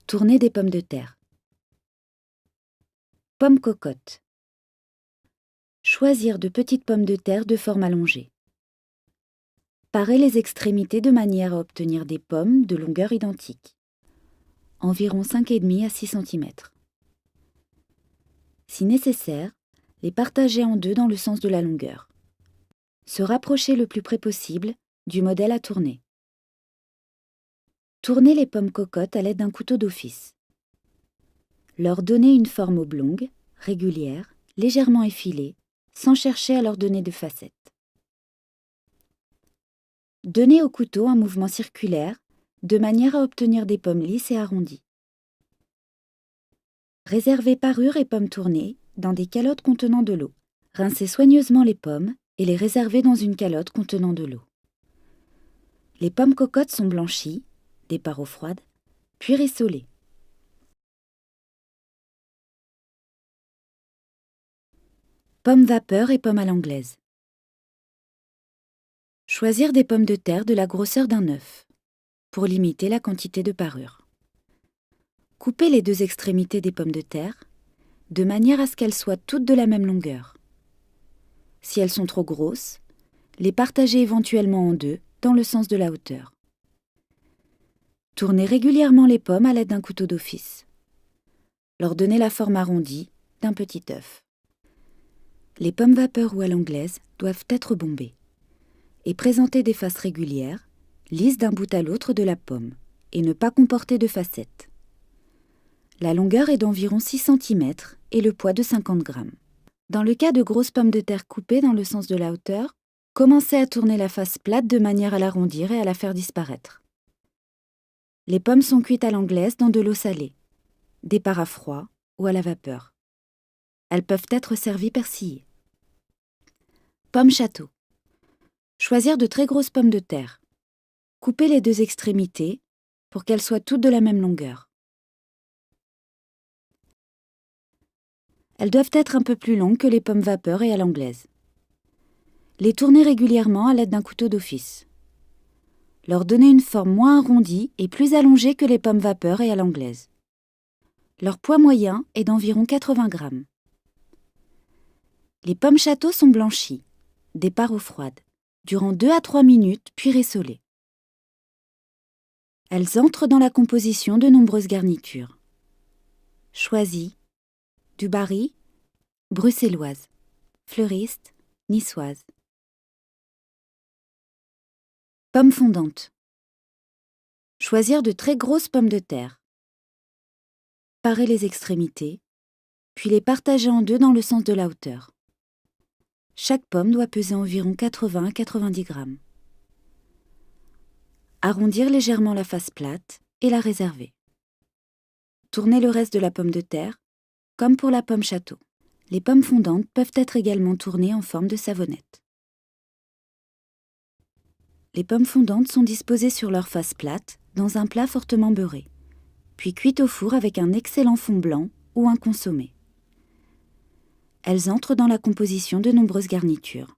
Tourner des pommes de terre. Pommes cocottes. Choisir de petites pommes de terre de forme allongée. Parer les extrémités de manière à obtenir des pommes de longueur identique, environ 5,5 à 6 cm. Si nécessaire, les partager en deux dans le sens de la longueur. Se rapprocher le plus près possible du modèle à tourner. Tourner les pommes cocottes à l'aide d'un couteau d'office. Leur donner une forme oblongue, régulière, légèrement effilée, sans chercher à leur donner de facettes. Donner au couteau un mouvement circulaire, de manière à obtenir des pommes lisses et arrondies. Réserver parure et pommes tournées dans des calottes contenant de l'eau. Rincer soigneusement les pommes et les réserver dans une calotte contenant de l'eau. Les pommes cocottes sont blanchies, départ eau froide, puis rissolées. Pommes vapeur et pommes à l'anglaise. Choisir des pommes de terre de la grosseur d'un œuf, pour limiter la quantité de parure. Couper les deux extrémités des pommes de terre, de manière à ce qu'elles soient toutes de la même longueur. Si elles sont trop grosses, les partager éventuellement en deux, dans le sens de la hauteur. Tourner régulièrement les pommes à l'aide d'un couteau d'office. Leur donner la forme arrondie d'un petit œuf. Les pommes vapeur ou à l'anglaise doivent être bombées et présenter des faces régulières, lisses d'un bout à l'autre de la pomme, et ne pas comporter de facettes. La longueur est d'environ 6 cm et le poids de 50 g. Dans le cas de grosses pommes de terre coupées dans le sens de la hauteur, commencez à tourner la face plate de manière à l'arrondir et à la faire disparaître. Les pommes sont cuites à l'anglaise dans de l'eau salée, départ à froid ou à la vapeur. Elles peuvent être servies persillées. Pommes château. Choisir de très grosses pommes de terre. Couper les deux extrémités pour qu'elles soient toutes de la même longueur. Elles doivent être un peu plus longues que les pommes vapeur et à l'anglaise. Les tourner régulièrement à l'aide d'un couteau d'office. Leur donner une forme moins arrondie et plus allongée que les pommes vapeur et à l'anglaise. Leur poids moyen est d'environ 80 g. Les pommes château sont blanchies, départ eau froide, durant 2 à 3 minutes puis rissolées. Elles entrent dans la composition de nombreuses garnitures. Choisies, du Barry, bruxelloise, fleuriste, niçoise. Pommes fondantes. Choisir de très grosses pommes de terre. Parer les extrémités, puis les partager en deux dans le sens de la hauteur. Chaque pomme doit peser environ 80 à 90 g. Arrondir légèrement la face plate et la réserver. Tourner le reste de la pomme de terre, comme pour la pomme château. Les pommes fondantes peuvent être également tournées en forme de savonnette. Les pommes fondantes sont disposées sur leur face plate dans un plat fortement beurré, puis cuites au four avec un excellent fond blanc ou un consommé. Elles entrent dans la composition de nombreuses garnitures.